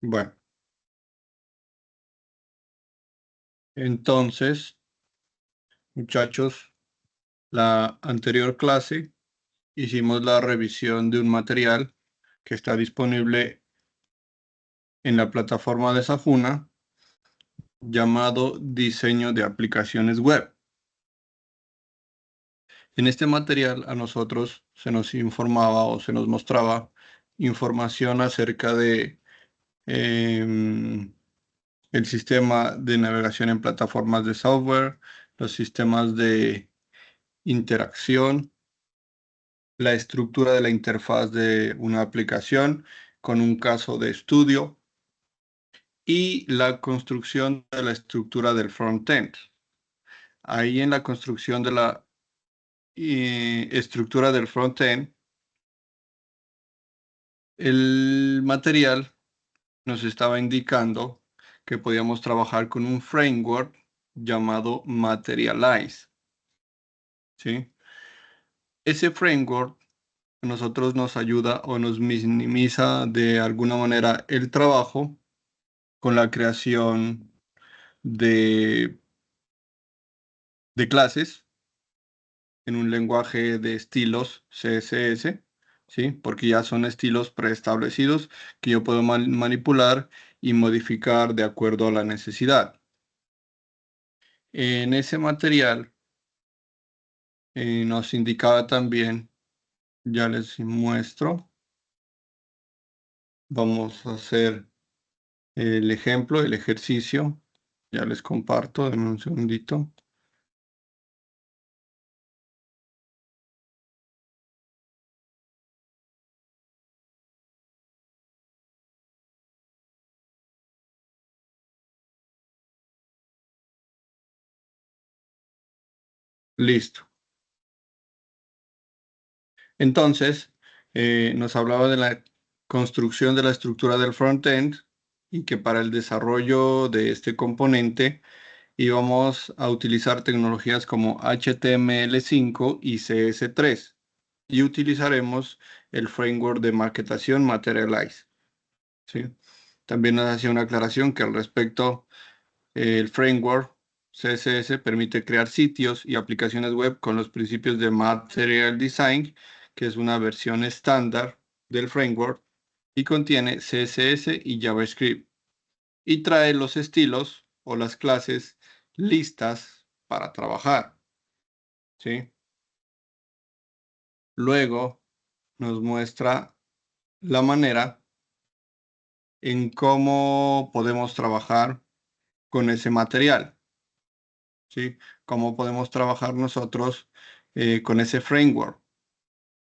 Bueno, entonces, muchachos, la anterior clase hicimos la revisión de un material que está disponible en la plataforma de Safuna llamado Diseño de aplicaciones web. En este material a nosotros se nos informaba o se nos mostraba información acerca de el sistema de navegación en plataformas de software, los sistemas de interacción, la estructura de la interfaz de una aplicación con un caso de estudio y la construcción de la estructura del frontend. Ahí en la construcción de la estructura del frontend, el material nos estaba indicando que podíamos trabajar con un framework llamado Materialize, ¿sí? Ese framework a nosotros nos ayuda o nos minimiza de alguna manera el trabajo con la creación de, de clases en un lenguaje de estilos CSS, ¿sí? Porque ya son estilos preestablecidos que yo puedo manipular y modificar de acuerdo a la necesidad. En ese material nos indicaba también, ya les muestro, vamos a hacer el ejemplo, el ejercicio, ya les comparto, denme un segundito. Listo. Entonces, nos hablaba de la construcción de la estructura del frontend y que para el desarrollo de este componente íbamos a utilizar tecnologías como HTML5 y CS3 y utilizaremos el framework de maquetación Materialize, ¿sí? También nos hacía una aclaración que al respecto, el framework CSS permite crear sitios y aplicaciones web con los principios de Material Design, que es una versión estándar del framework y contiene CSS y JavaScript y trae los estilos o las clases listas para trabajar, ¿sí? Luego nos muestra la manera en cómo podemos trabajar con ese material, ¿sí? Cómo podemos trabajar nosotros con ese framework.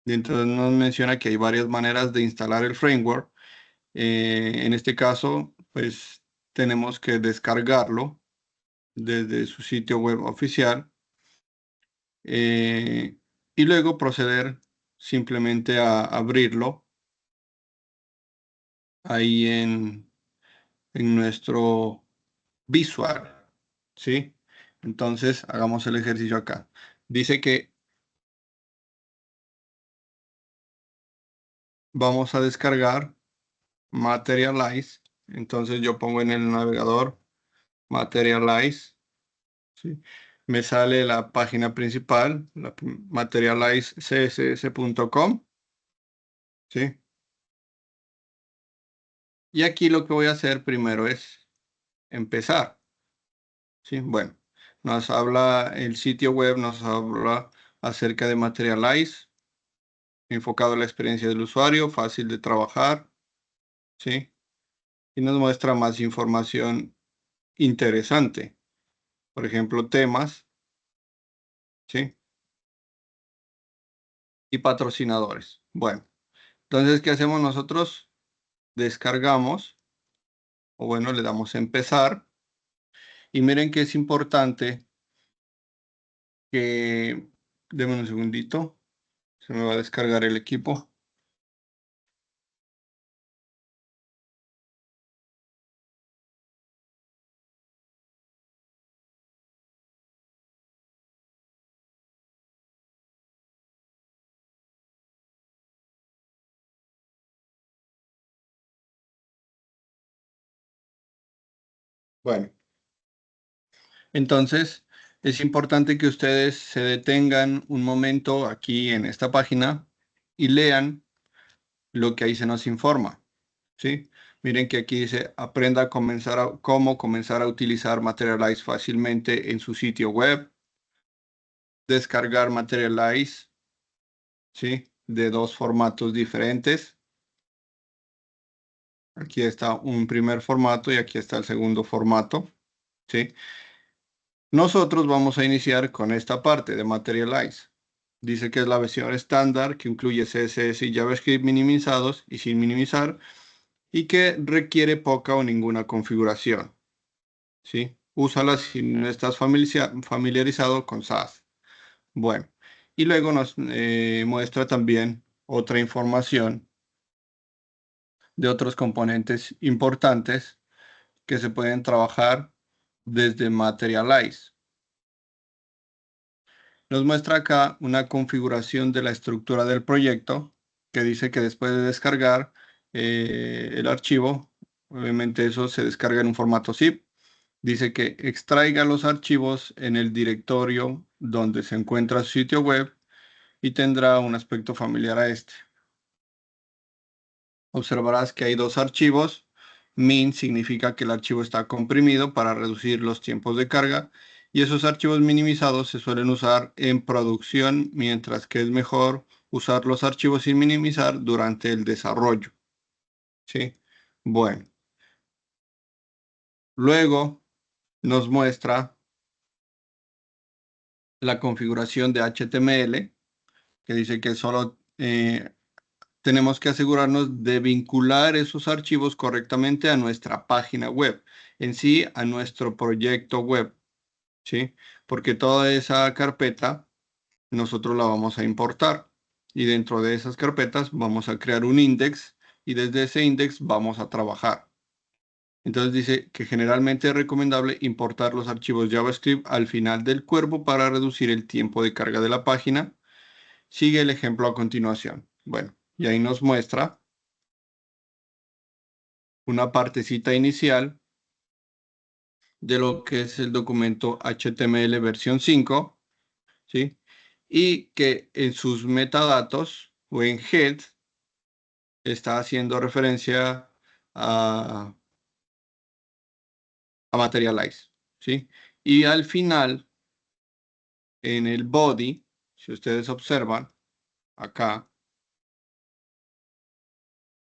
Y entonces nos menciona que hay varias maneras de instalar el framework. En este caso, pues tenemos que descargarlo desde su sitio web oficial y luego proceder simplemente a abrirlo ahí en nuestro visual, ¿sí? Entonces, hagamos el ejercicio acá. Dice que vamos a descargar Materialize. Entonces yo pongo en el navegador Materialize, ¿sí? Me sale la página principal, materializecss.com, ¿sí? Y aquí lo que voy a hacer primero es empezar, ¿sí? Bueno, nos habla el sitio web, nos habla acerca de Materialize, enfocado en la experiencia del usuario, fácil de trabajar, ¿sí? Y nos muestra más información interesante. Por ejemplo, temas, ¿sí? Y patrocinadores. Bueno, entonces, ¿qué hacemos nosotros? Descargamos, o bueno, le damos a empezar. Y miren que es importante que, denme un segundito, se me va a descargar el equipo. Bueno, entonces es importante que ustedes se detengan un momento aquí en esta página y lean lo que ahí se nos informa, ¿sí? Miren que aquí dice, aprenda a cómo comenzar a utilizar Materialize fácilmente en su sitio web, descargar Materialize, ¿sí? De dos formatos diferentes. Aquí está un primer formato y aquí está el segundo formato, ¿sí? Nosotros vamos a iniciar con esta parte de Materialize. Dice que es la versión estándar que incluye CSS y JavaScript minimizados y sin minimizar y que requiere poca o ninguna configuración, ¿sí? Úsala si no estás familiarizado con SAS. Bueno, y luego nos muestra también otra información de otros componentes importantes que se pueden trabajar desde Materialize. Nos muestra acá una configuración de la estructura del proyecto que dice que después de descargar el archivo, obviamente eso se descarga en un formato zip. Dice que extraiga los archivos en el directorio donde se encuentra su sitio web y tendrá un aspecto familiar a este. Observarás que hay dos archivos. Min significa que el archivo está comprimido para reducir los tiempos de carga y esos archivos minimizados se suelen usar en producción, mientras que es mejor usar los archivos sin minimizar durante el desarrollo. ¿Sí? Bueno, luego nos muestra la configuración de HTML, que dice que solo tenemos que asegurarnos de vincular esos archivos correctamente a nuestra página web, en sí a nuestro proyecto web, ¿sí? Porque toda esa carpeta nosotros la vamos a importar y dentro de esas carpetas vamos a crear un index y desde ese index vamos a trabajar. Entonces dice que generalmente es recomendable importar los archivos JavaScript al final del cuerpo para reducir el tiempo de carga de la página. Sigue el ejemplo a continuación. Bueno, y ahí nos muestra una partecita inicial de lo que es el documento HTML versión 5, ¿sí? Y que en sus metadatos o en head está haciendo referencia a, a Materialize, ¿sí? Y al final, en el body, si ustedes observan acá,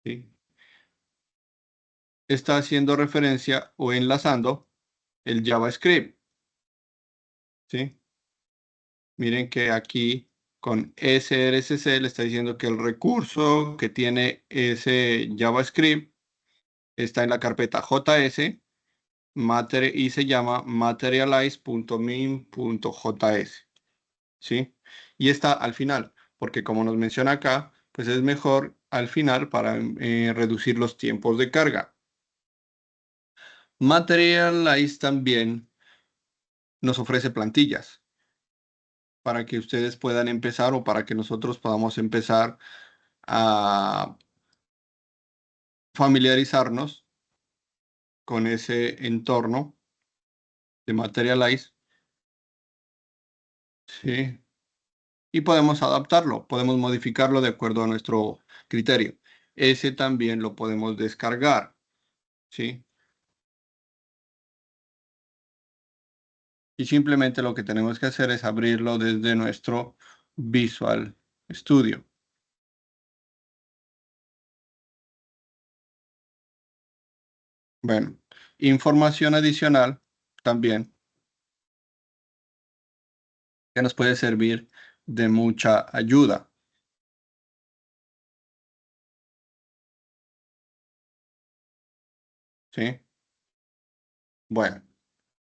¿sí? Está haciendo referencia o enlazando el JavaScript, ¿sí? Miren que aquí con srcc le está diciendo que el recurso que tiene ese JavaScript está en la carpeta JS y se llama materialize.min.js, ¿sí? Y está al final, porque como nos menciona acá, pues es mejor al final para reducir los tiempos de carga. Materialize también nos ofrece plantillas para que ustedes puedan empezar o para que nosotros podamos empezar a familiarizarnos con ese entorno de Materialize, ¿sí? Y podemos adaptarlo, podemos modificarlo de acuerdo a nuestro criterio. Ese también lo podemos descargar, ¿sí? Y simplemente lo que tenemos que hacer es abrirlo desde nuestro Visual Studio. Bueno, información adicional también que nos puede servir de mucha ayuda, ¿sí? Bueno,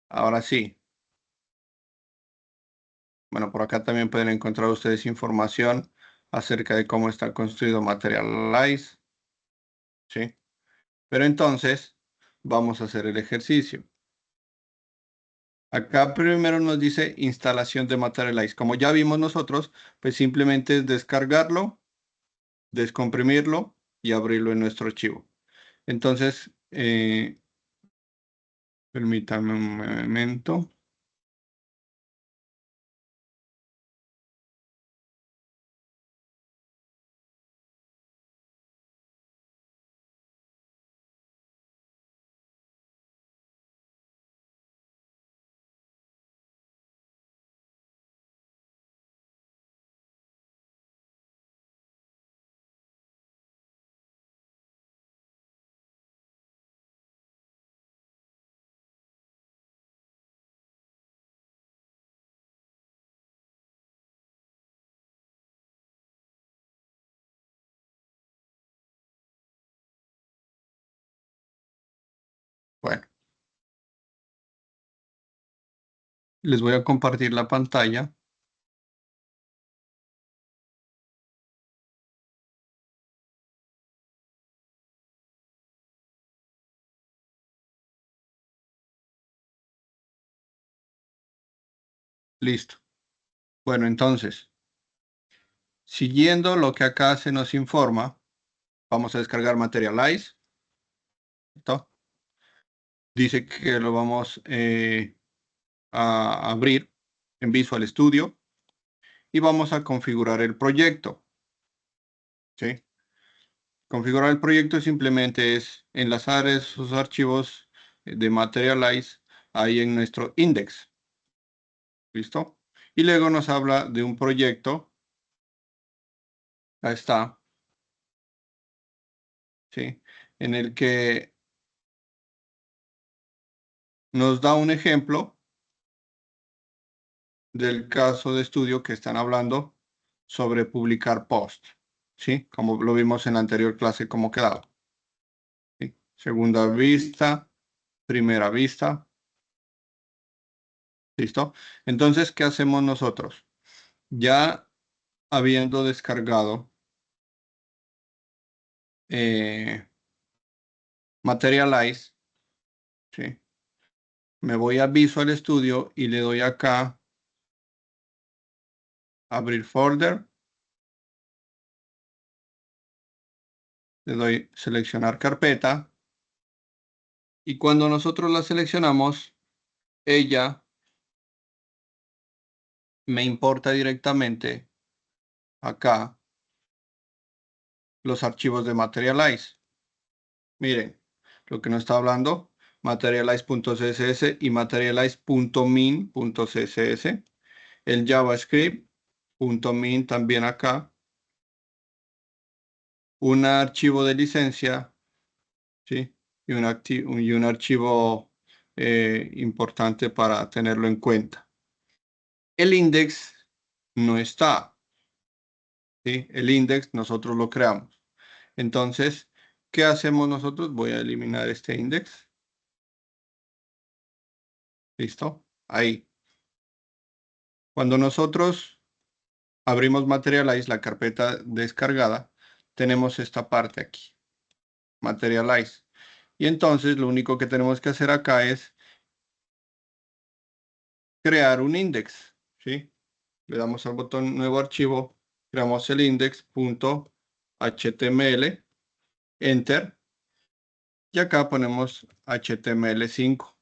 ahora sí. Bueno, por acá también pueden encontrar ustedes información acerca de cómo está construido Materialize, ¿sí? Pero entonces, vamos a hacer el ejercicio. Acá primero nos dice instalación de Materialize. Como ya vimos nosotros, pues simplemente es descargarlo, descomprimirlo y abrirlo en nuestro archivo. Entonces, Permítame un momento. Bueno, les voy a compartir la pantalla. Listo. Bueno, entonces, siguiendo lo que acá se nos informa, vamos a descargar Materialize. ¿Listo? Dice que lo vamos a abrir en Visual Studio y vamos a configurar el proyecto. ¿Sí? Configurar el proyecto simplemente es enlazar esos archivos de Materialize ahí en nuestro index. ¿Listo? Y luego nos habla de un proyecto. Ahí está. ¿Sí? En el que nos da un ejemplo del caso de estudio que están hablando sobre publicar post. ¿Sí? Como lo vimos en la anterior clase, cómo quedaba. ¿Sí? Segunda vista, primera vista. ¿Listo? Entonces, ¿qué hacemos nosotros? Ya habiendo descargado Materialize, ¿sí? Me voy a Visual Studio y le doy acá abrir folder, le doy seleccionar carpeta y cuando nosotros la seleccionamos, ella me importa directamente acá los archivos de Materialize. Miren, lo que nos está hablando, materialize.css y materialize.min.css. El JavaScript .min también acá. Un archivo de licencia, ¿sí? Y un archivo importante para tenerlo en cuenta. El index no está, ¿sí? El index nosotros lo creamos. Entonces, ¿qué hacemos nosotros? Voy a eliminar este index. ¿Listo? Ahí. Cuando nosotros abrimos Materialize, la carpeta descargada, tenemos esta parte aquí, Materialize. Y entonces lo único que tenemos que hacer acá es crear un index, ¿sí? Le damos al botón nuevo archivo, creamos el index.html, enter, y acá ponemos HTML5,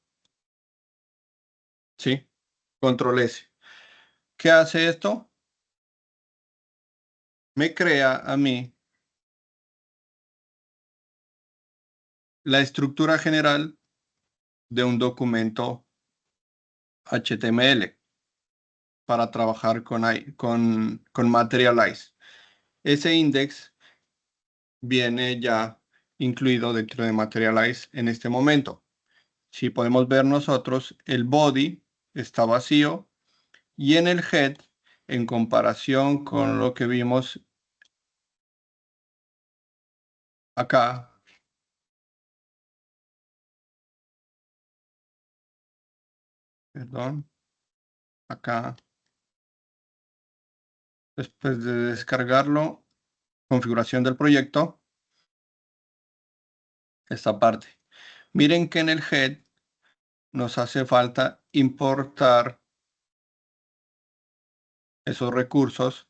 ¿sí? Control S. ¿Qué hace esto? Me crea a mí la estructura general de un documento HTML para trabajar con Materialize. Ese index viene ya incluido dentro de Materialize en este momento. Si podemos ver nosotros, el body está vacío y en el head, en comparación con lo que vimos acá, perdón, acá, después de descargarlo, configuración del proyecto, esta parte. Miren que en el head nos hace falta importar esos recursos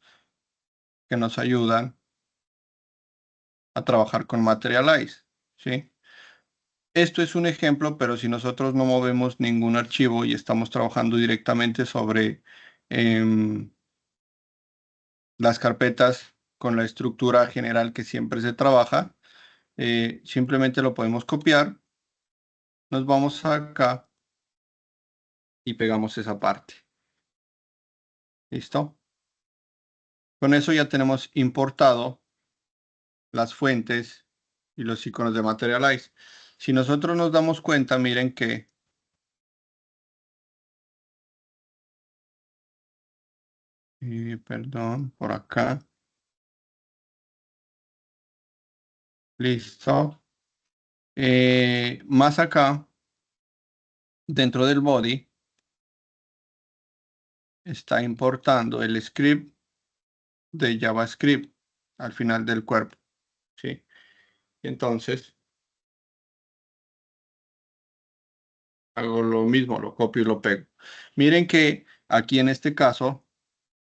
que nos ayudan a trabajar con Materialize, ¿sí? Esto es un ejemplo, pero si nosotros no movemos ningún archivo y estamos trabajando directamente sobre las carpetas con la estructura general que siempre se trabaja, simplemente lo podemos copiar, nos vamos acá y pegamos esa parte. ¿Listo? Con eso ya tenemos importado las fuentes y los iconos de Materialize. Si nosotros nos damos cuenta, miren que perdón, por acá. Listo. Más acá, dentro del body, está importando el script de JavaScript al final del cuerpo. ¿Sí? Entonces, hago lo mismo, lo copio y lo pego. Miren que aquí en este caso,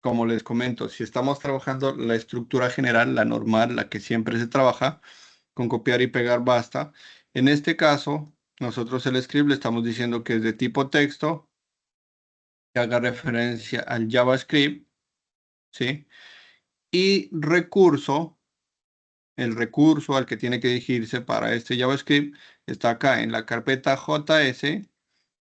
como les comento, si estamos trabajando la estructura general, la normal, la que siempre se trabaja, con copiar y pegar basta. En este caso, nosotros el script le estamos diciendo que es de tipo texto, que haga referencia al JavaScript, ¿sí? Y recurso, el recurso al que tiene que dirigirse para este JavaScript está acá en la carpeta JS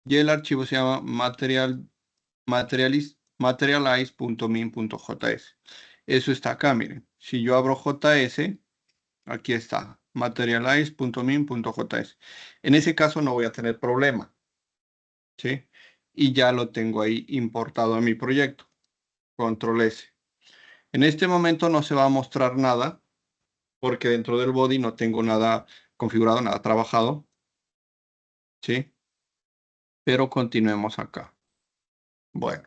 y el archivo se llama materialize.min.js. Eso está acá, miren. Si yo abro JS, aquí está, materialize.min.js. En ese caso no voy a tener problema, ¿sí? Y ya lo tengo ahí importado a mi proyecto. Control S. En este momento no se va a mostrar nada porque dentro del body no tengo nada configurado, nada trabajado, ¿sí? Pero continuemos acá. Bueno.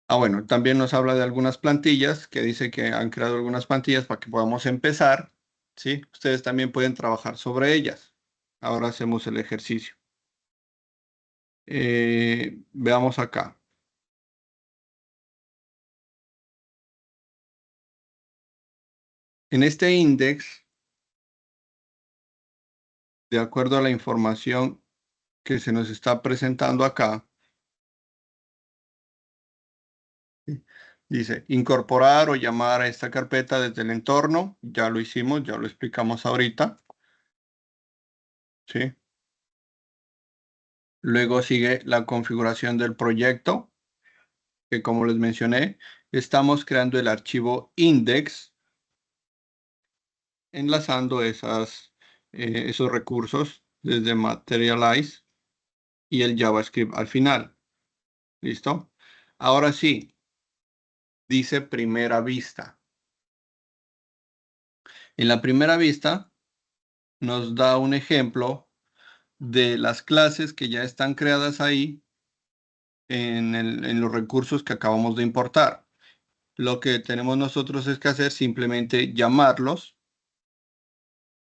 Bueno, también nos habla de algunas plantillas que dice que han creado algunas plantillas para que podamos empezar, ¿sí? Ustedes también pueden trabajar sobre ellas. Ahora hacemos el ejercicio. Veamos acá. En este index, de acuerdo a la información que se nos está presentando acá, ¿sí? Dice incorporar o llamar a esta carpeta desde el entorno. Ya lo hicimos, ya lo explicamos ahorita, ¿sí? Luego sigue la configuración del proyecto, que como les mencioné, estamos creando el archivo index, enlazando esos recursos desde Materialize y el JavaScript al final. ¿Listo? Ahora sí, dice primera vista. En la primera vista nos da un ejemplo de las clases que ya están creadas ahí en los recursos que acabamos de importar. Lo que tenemos nosotros es que hacer simplemente llamarlos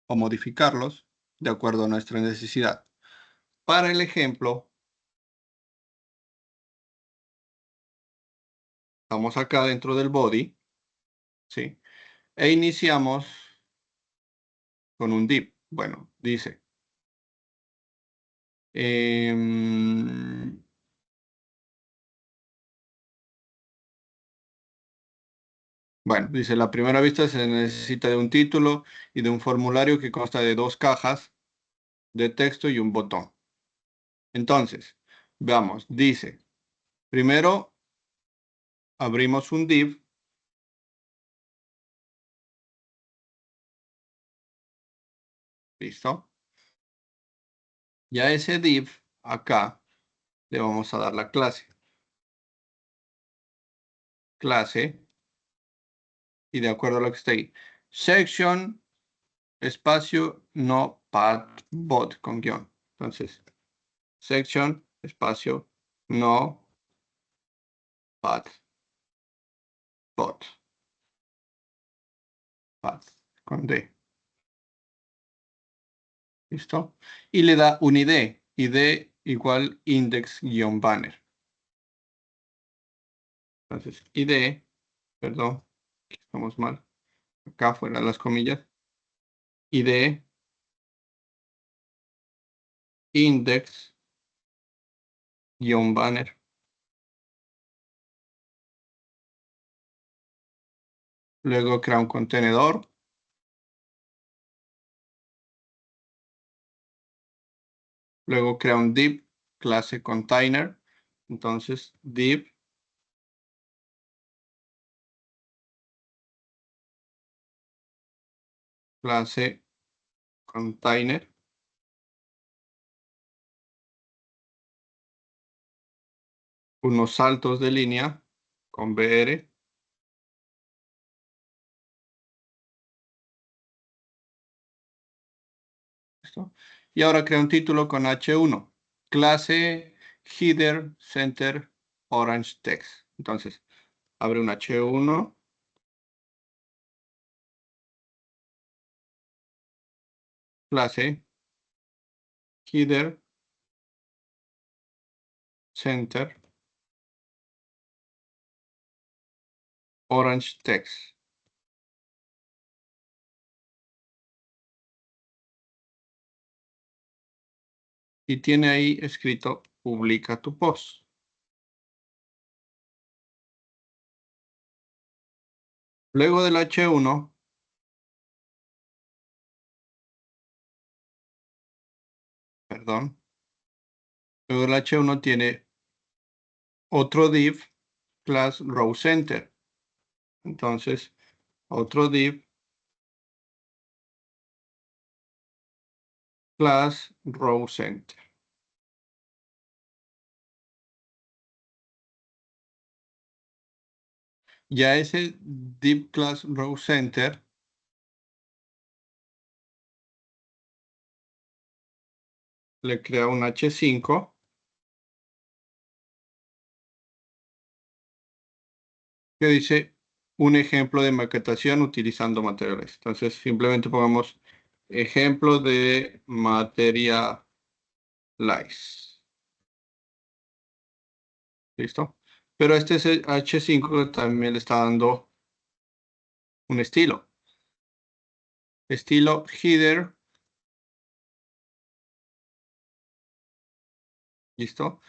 o modificarlos de acuerdo a nuestra necesidad. Para el ejemplo, estamos acá dentro del body, ¿sí? E iniciamos con un div. Bueno, dice, bueno, dice, la primera vista se necesita de un título y de un formulario que consta de 2 cajas de texto y un botón. Entonces, veamos, dice, primero abrimos un div, ¿listo? Y a ese div, acá, le vamos a dar la clase. Clase, y de acuerdo a lo que está ahí, section, espacio, no path bot con guión. Entonces, section, espacio, no path bot, path con D. ¿Listo? Y le da un ID igual index-banner. Entonces, ID, perdón, aquí estamos mal, acá fuera las comillas, ID index-banner. Luego crea un contenedor. Luego crea un div, clase container. Entonces, div clase container. Unos saltos de línea con BR. ¿Listo? Y ahora crea un título con H1. Clase header center orange text. Entonces, abre un H1. Clase header center orange text. Y tiene ahí escrito publica tu post. Luego del H1, perdón, luego del H1 tiene otro div class row center. Entonces, otro div class row center. Ya ese div class row center le crea un H5 que dice un ejemplo de maquetación utilizando materiales. Entonces, simplemente pongamos ejemplo de materiales. ¿Listo? Pero este H5 también le está dando un estilo. Estilo header. ¿Listo?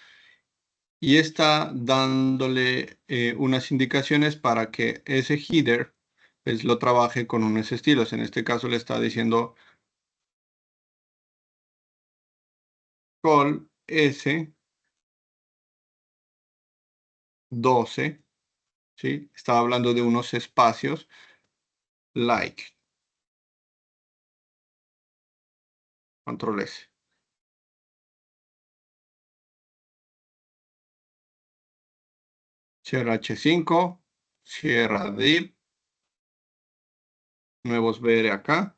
Y está dándole unas indicaciones para que ese header pues, lo trabaje con unos estilos. En este caso le está diciendo call S12, ¿sí? Estaba hablando de unos espacios like. Control S. Cierra H5, cierra div, nuevos BR acá.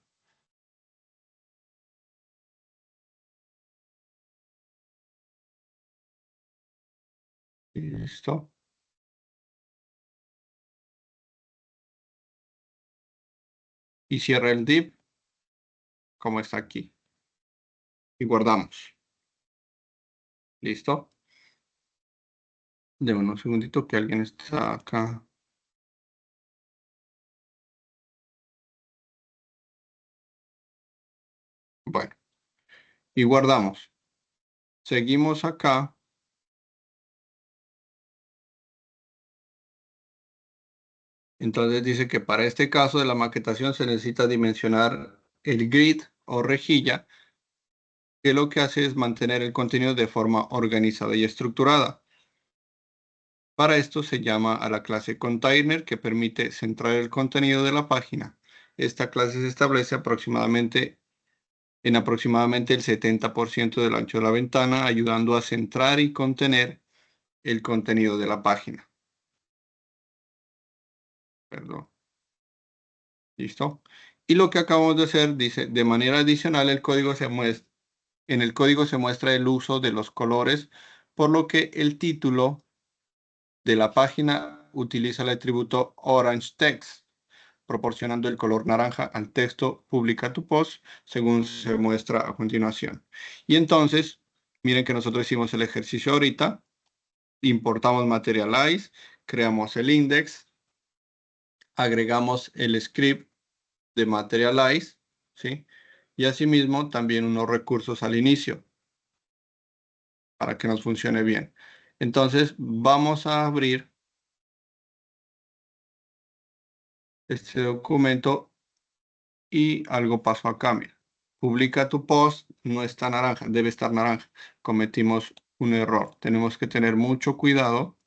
Listo. Y cierra el div, como está aquí. Y guardamos. ¿Listo? Deme un segundito que alguien está acá. Bueno, y guardamos. Seguimos acá. Entonces dice que para este caso de la maquetación se necesita dimensionar el grid o rejilla, que lo que hace es mantener el contenido de forma organizada y estructurada. Para esto se llama a la clase container, que permite centrar el contenido de la página. Esta clase se establece en aproximadamente el 70% del ancho de la ventana, ayudando a centrar y contener el contenido de la página. Perdón. ¿Listo? Y lo que acabamos de hacer dice, de manera adicional, en el código se muestra el uso de los colores, por lo que el título de la página utiliza el atributo orange text, proporcionando el color naranja al texto publica tu post, según se muestra a continuación. Y entonces, miren que nosotros hicimos el ejercicio ahorita, importamos Materialize, creamos el index, agregamos el script de Materialize, ¿sí? Y asimismo también unos recursos al inicio. para que nos funcione bien. Entonces, vamos a abrir este documento y algo pasó acá, mira. Publica tu post, no está naranja, debe estar naranja. Cometimos un error. Tenemos que tener mucho cuidado.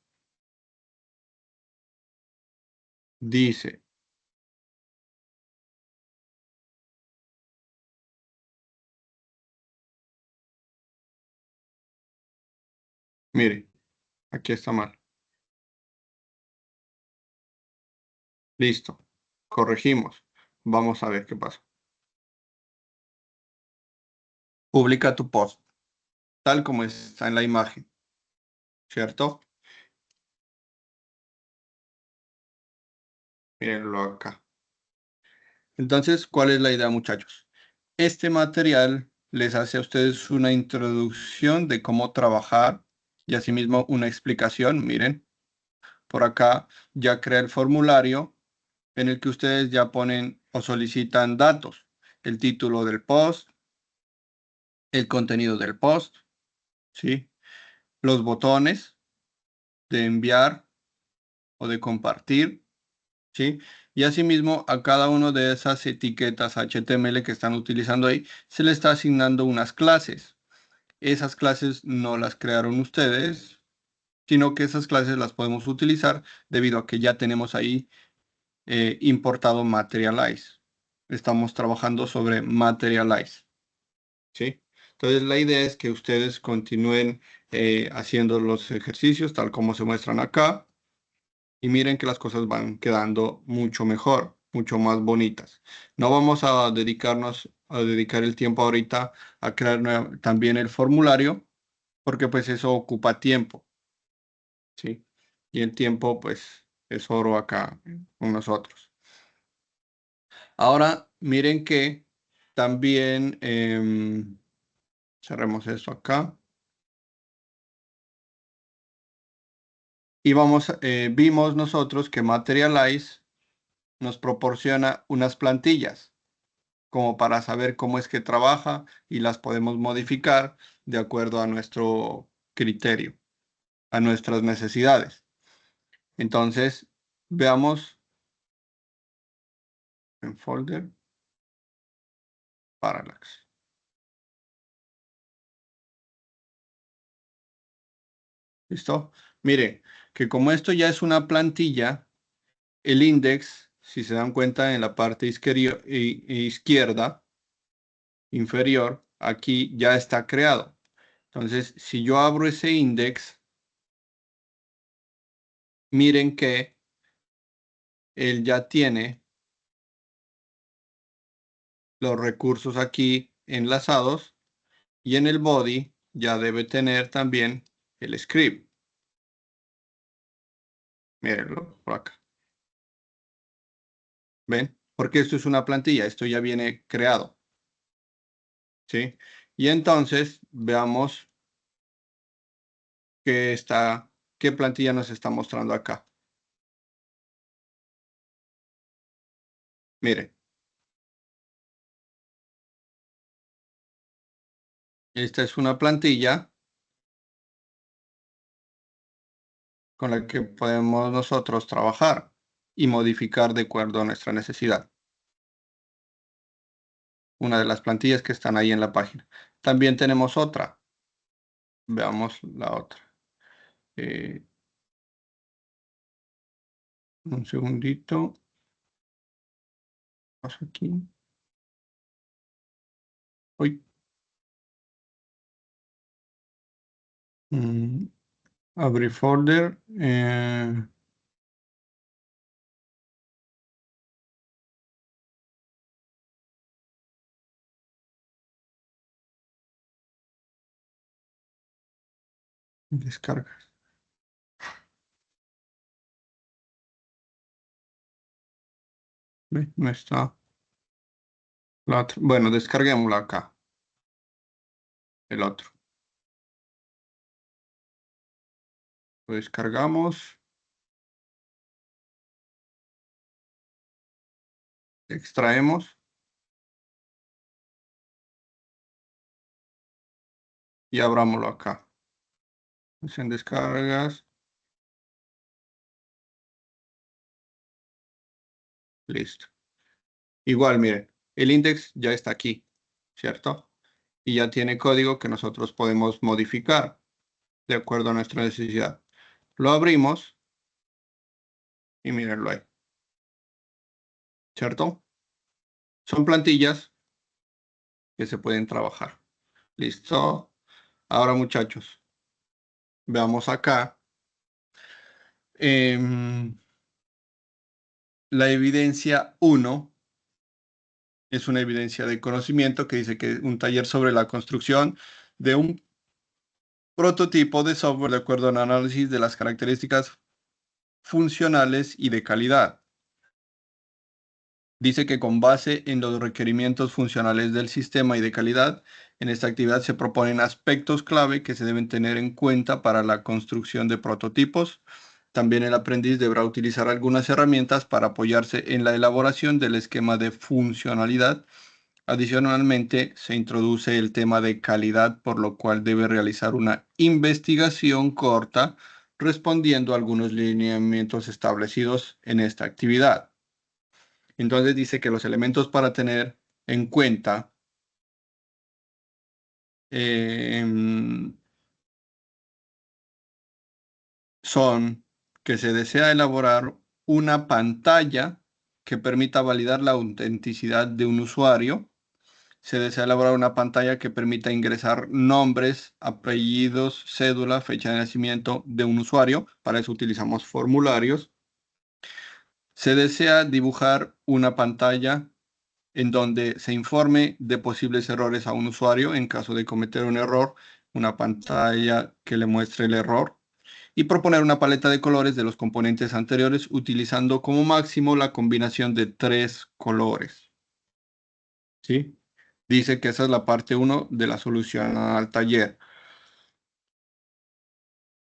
Dice, mire, aquí está mal. Listo. Corregimos. Vamos a ver qué pasa. Publica tu post, tal como está en la imagen, ¿cierto? Mírenlo acá. Entonces, ¿cuál es la idea, muchachos? Este material les hace a ustedes una introducción de cómo trabajar y asimismo una explicación. Miren, por acá ya crea el formulario en el que ustedes ya ponen o solicitan datos, el título del post, el contenido del post, ¿sí? Los botones de enviar o de compartir, ¿sí? Y asimismo a cada una de esas etiquetas HTML que están utilizando ahí se le está asignando unas clases. Esas clases no las crearon ustedes, sino que esas clases las podemos utilizar debido a que ya tenemos ahí importado Materialize. Estamos trabajando sobre Materialize, ¿sí? Entonces la idea es que ustedes continúen haciendo los ejercicios tal como se muestran acá y miren que las cosas van quedando mucho mejor, mucho más bonitas. No vamos a dedicar el tiempo ahorita a crear también el formulario porque pues eso ocupa tiempo, ¿sí? Y el tiempo pues es oro acá con nosotros. Ahora miren que también cerremos esto acá. Y vimos nosotros que Materialize nos proporciona unas plantillas como para saber cómo es que trabaja y las podemos modificar de acuerdo a nuestro criterio, a nuestras necesidades. Entonces, veamos en folder, Parallax. ¿Listo? Mire, que como esto ya es una plantilla, el index, si se dan cuenta en la parte izquierda inferior, aquí ya está creado. Entonces, si yo abro ese index, miren que él ya tiene los recursos aquí enlazados y en el body ya debe tener también el script. Mírenlo por acá. ¿Ven? Porque esto es una plantilla, esto ya viene creado. ¿Sí? Y entonces veamos qué plantilla nos está mostrando acá. Miren, esta es una plantilla con la que podemos nosotros trabajar y modificar de acuerdo a nuestra necesidad. Una de las plantillas que están ahí en la página. También tenemos otra. Veamos la otra. Eh, un segundito. Paso aquí. Uy. Mm, abrir folder. Descargas. No está la otra. Bueno, descarguémosla acá. El otro. Lo descargamos. Extraemos. Y abrámoslo acá. En descargas. Listo. Igual, miren, el index ya está aquí, ¿cierto? Y ya tiene código que nosotros podemos modificar de acuerdo a nuestra necesidad. Lo abrimos y mírenlo ahí, ¿cierto? Son plantillas que se pueden trabajar. Listo. Ahora, muchachos, veamos acá. Em, la evidencia uno es una evidencia de conocimiento que dice que un taller sobre la construcción de un prototipo de software de acuerdo a un análisis de las características funcionales y de calidad. Dice que con base en los requerimientos funcionales del sistema y de calidad, en esta actividad se proponen aspectos clave que se deben tener en cuenta para la construcción de prototipos. También el aprendiz deberá utilizar algunas herramientas para apoyarse en la elaboración del esquema de funcionalidad. Adicionalmente, se introduce el tema de calidad, por lo cual debe realizar una investigación corta respondiendo a algunos lineamientos establecidos en esta actividad. Entonces dice que los elementos para tener en cuenta em, son que se desea elaborar una pantalla que permita validar la autenticidad de un usuario. Se desea elaborar una pantalla que permita ingresar nombres, apellidos, cédula, fecha de nacimiento de un usuario. Para eso utilizamos formularios. Se desea dibujar una pantalla en donde se informe de posibles errores a un usuario en caso de cometer un error, una pantalla que le muestre el error, y proponer una paleta de colores de los componentes anteriores utilizando como máximo la combinación de 3 colores. ¿Sí? Dice que esa es la parte uno de la solución al taller.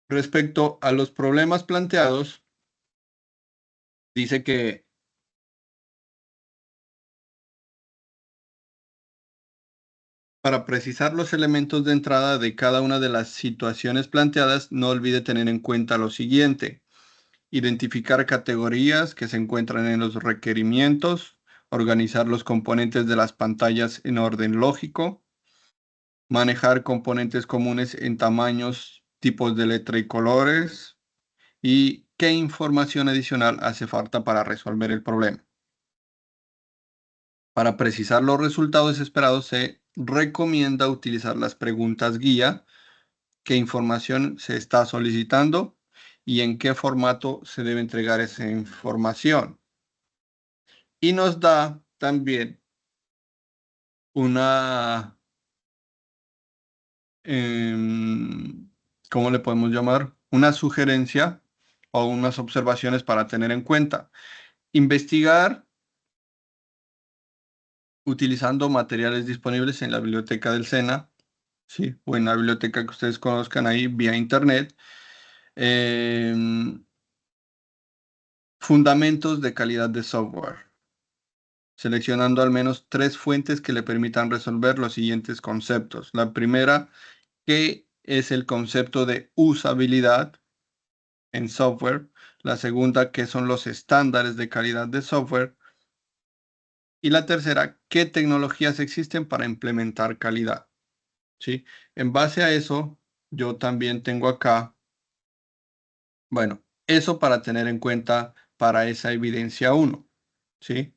Respecto a los problemas planteados, dice que para precisar los elementos de entrada de cada una de las situaciones planteadas, no olvide tener en cuenta lo siguiente: identificar categorías que se encuentran en los requerimientos, organizar los componentes de las pantallas en orden lógico, manejar componentes comunes en tamaños, tipos de letra y colores, y qué información adicional hace falta para resolver el problema. Para precisar los resultados esperados, se recomienda utilizar las preguntas guía: qué información se está solicitando y en qué formato se debe entregar esa información. Y nos da también una, ¿cómo le podemos llamar? Una sugerencia o unas observaciones para tener en cuenta. Investigar utilizando materiales disponibles en la biblioteca del SENA, ¿sí? O en la biblioteca que ustedes conozcan ahí vía internet. Em, Fundamentos de calidad de software, seleccionando al menos 3 fuentes que le permitan resolver los siguientes conceptos. La primera, ¿qué es el concepto de usabilidad en software? La segunda, ¿qué son los estándares de calidad de software? Y la tercera, ¿qué tecnologías existen para implementar calidad? ¿Sí? En base a eso, yo también tengo acá, bueno, eso para tener en cuenta para esa evidencia uno, ¿sí?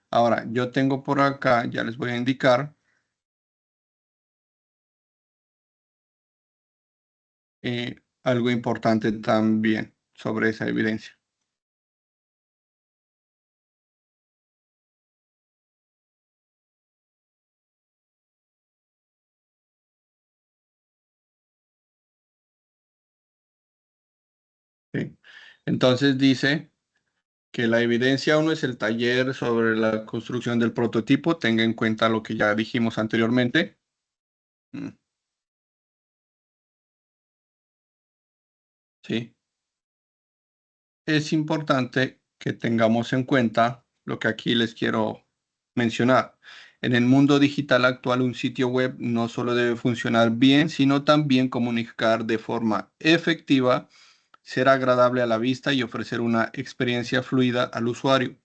Ahora, yo tengo por acá, ya les voy a indicar, algo importante también sobre esa evidencia. ¿Sí? Entonces dice que la evidencia uno es el taller sobre la construcción del prototipo. Tenga en cuenta lo que ya dijimos anteriormente. Mm, ¿Sí? Es importante que tengamos en cuenta lo que aquí les quiero mencionar. En el mundo digital actual, un sitio web no solo debe funcionar bien, sino también comunicar de forma efectiva, ser agradable a la vista y ofrecer una experiencia fluida al usuario.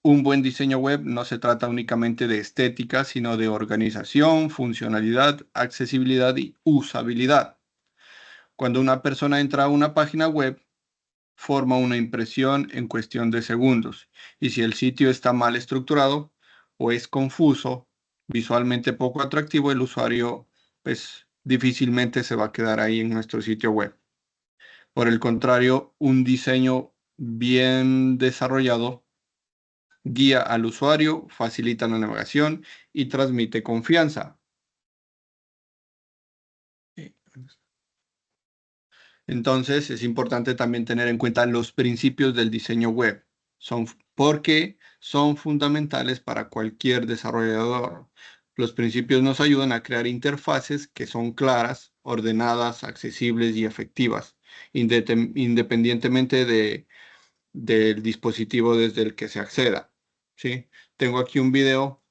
Un buen diseño web no se trata únicamente de estética, sino de organización, funcionalidad, accesibilidad y usabilidad. Cuando una persona entra a una página web, forma una impresión en cuestión de segundos. Y si el sitio está mal estructurado o es confuso, visualmente poco atractivo, el usuario pues difícilmente se va a quedar ahí en nuestro sitio web. Por el contrario, un diseño bien desarrollado guía al usuario, facilita la navegación y transmite confianza. Entonces, es importante también tener en cuenta los principios del diseño web, porque son fundamentales para cualquier desarrollador. Los principios nos ayudan a crear interfaces que son claras, ordenadas, accesibles y efectivas, independientemente del dispositivo desde el que se acceda. ¿Sí? Tengo aquí un video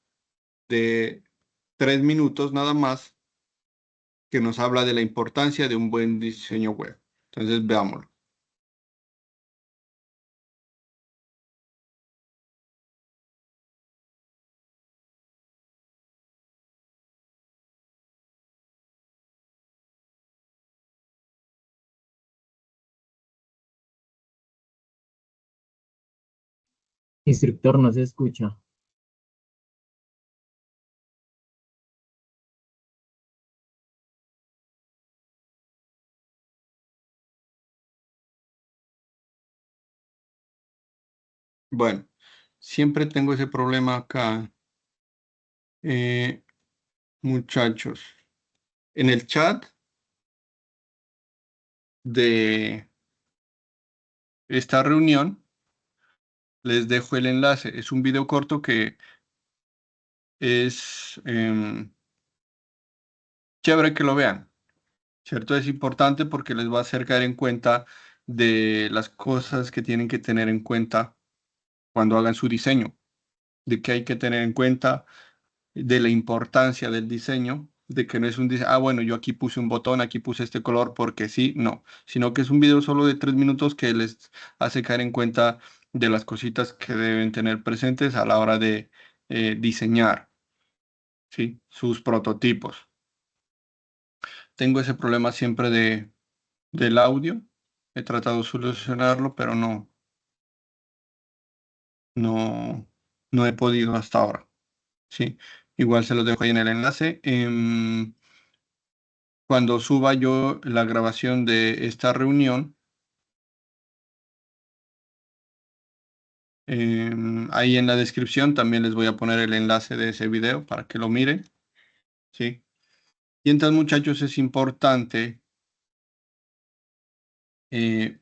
de 3 minutos nada más que nos habla de la importancia de un buen diseño web. Entonces, veámoslo. Instructor, no se escucha. Bueno, siempre tengo ese problema acá, eh, muchachos. En el chat de esta reunión les dejo el enlace. Es un video corto que es chévere que lo vean, ¿cierto? Es importante porque les va a hacer caer en cuenta de las cosas que tienen que tener en cuenta cuando hagan su diseño, de qué hay que tener en cuenta, de la importancia del diseño, de que no es un diseño, bueno, yo aquí puse un botón, aquí puse este color porque sí, no, sino que es un video solo de 3 minutos que les hace caer en cuenta de las cositas que deben tener presentes a la hora de diseñar, ¿sí? Sus prototipos. Tengo ese problema siempre del audio. He tratado de solucionarlo, pero no, no he podido hasta ahora, ¿sí? Igual se los dejo ahí en el enlace. Cuando suba yo la grabación de esta reunión, ahí en la descripción también les voy a poner el enlace de ese video para que lo miren, ¿sí? Y entonces, muchachos, es importante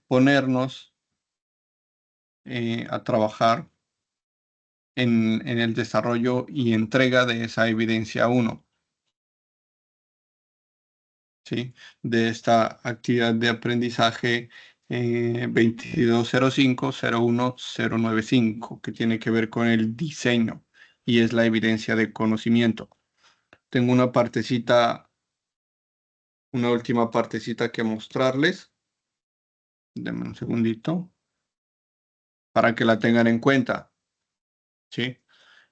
ponernos a trabajar en el desarrollo y entrega de esa evidencia 1, ¿sí? De esta actividad de aprendizaje 2205-01095, que tiene que ver con el diseño y es la evidencia de conocimiento. Tengo una partecita, una última partecita que mostrarles. Denme un segundito para que la tengan en cuenta, ¿sí?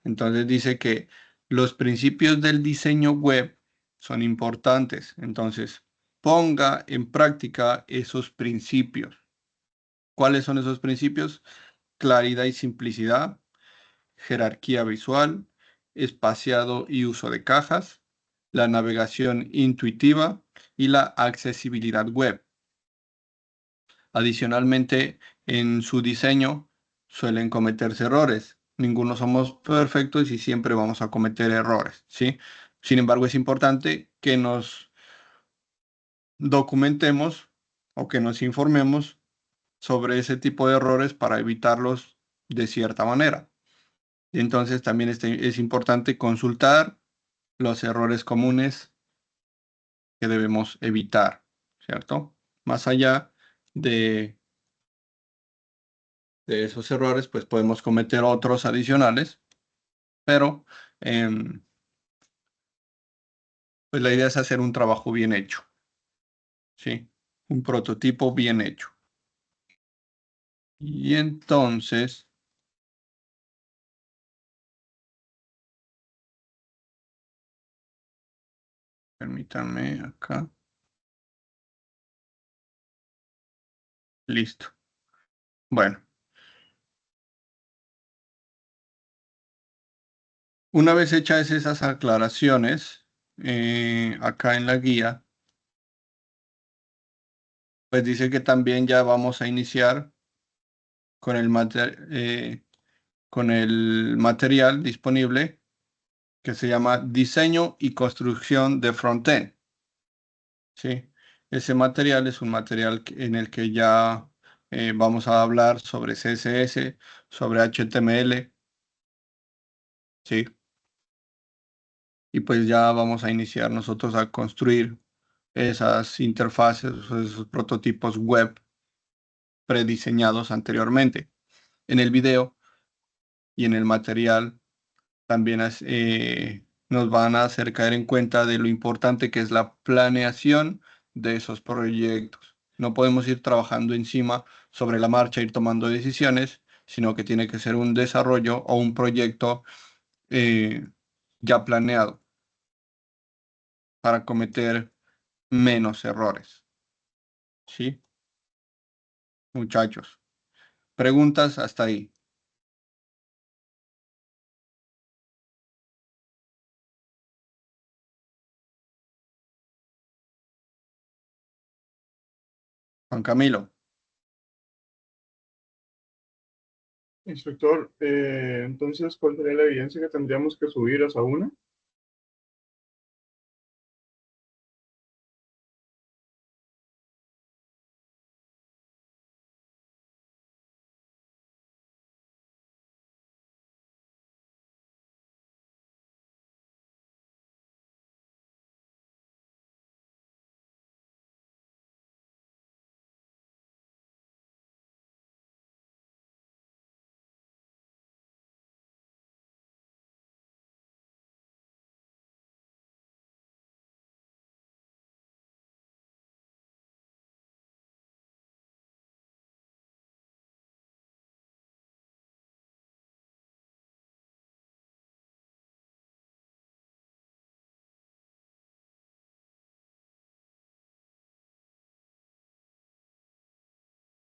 Entonces dice que los principios del diseño web son importantes. Entonces, ponga en práctica esos principios. ¿Cuáles son esos principios? Claridad y simplicidad, jerarquía visual, espaciado y uso de cajas, la navegación intuitiva y la accesibilidad web. Adicionalmente, en su diseño suelen cometerse errores. Ninguno somos perfectos y siempre vamos a cometer errores, ¿sí? Sin embargo, es importante que nos documentemos o que nos informemos sobre ese tipo de errores para evitarlos de cierta manera. Y entonces también es importante consultar los errores comunes que debemos evitar, ¿cierto? Más allá de esos errores, pues podemos cometer otros adicionales, pero pues la idea es hacer un trabajo bien hecho, ¿sí? Un prototipo bien hecho. Y entonces, permítanme acá. Listo. Bueno, una vez hechas esas aclaraciones, acá en la guía, pues dice que también ya vamos a iniciar con con el material disponible que se llama diseño y construcción de frontend, ¿sí? Ese material es un material en el que ya vamos a hablar sobre CSS, sobre HTML, ¿sí? Y pues ya vamos a iniciar nosotros a construir esas interfaces, esos prototipos web prediseñados anteriormente. En el video y en el material también nos van a hacer caer en cuenta de lo importante que es la planeación de esos proyectos. No podemos ir trabajando encima sobre la marcha, ir tomando decisiones, sino que tiene que ser un desarrollo o un proyecto eh, ya planeado para cometer menos errores. ¿Sí, muchachos? Preguntas hasta ahí. Juan Camilo. Instructor, entonces, ¿cuál sería la evidencia que tendríamos que subir a una?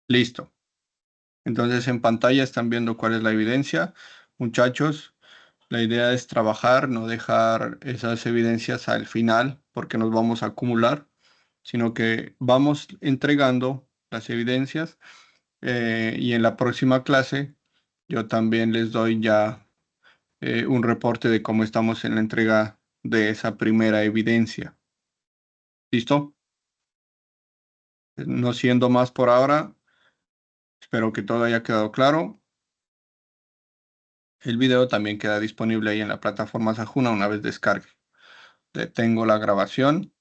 Listo. Entonces en pantalla están viendo cuál es la evidencia. Muchachos, la idea es trabajar, no dejar esas evidencias al final porque nos vamos a acumular, sino que vamos entregando las evidencias y en la próxima clase yo también les doy ya un reporte de cómo estamos en la entrega de esa primera evidencia. ¿Listo? No siendo más por ahora, espero que todo haya quedado claro. El video también queda disponible ahí en la plataforma Sajuna una vez descargue. Detengo la grabación.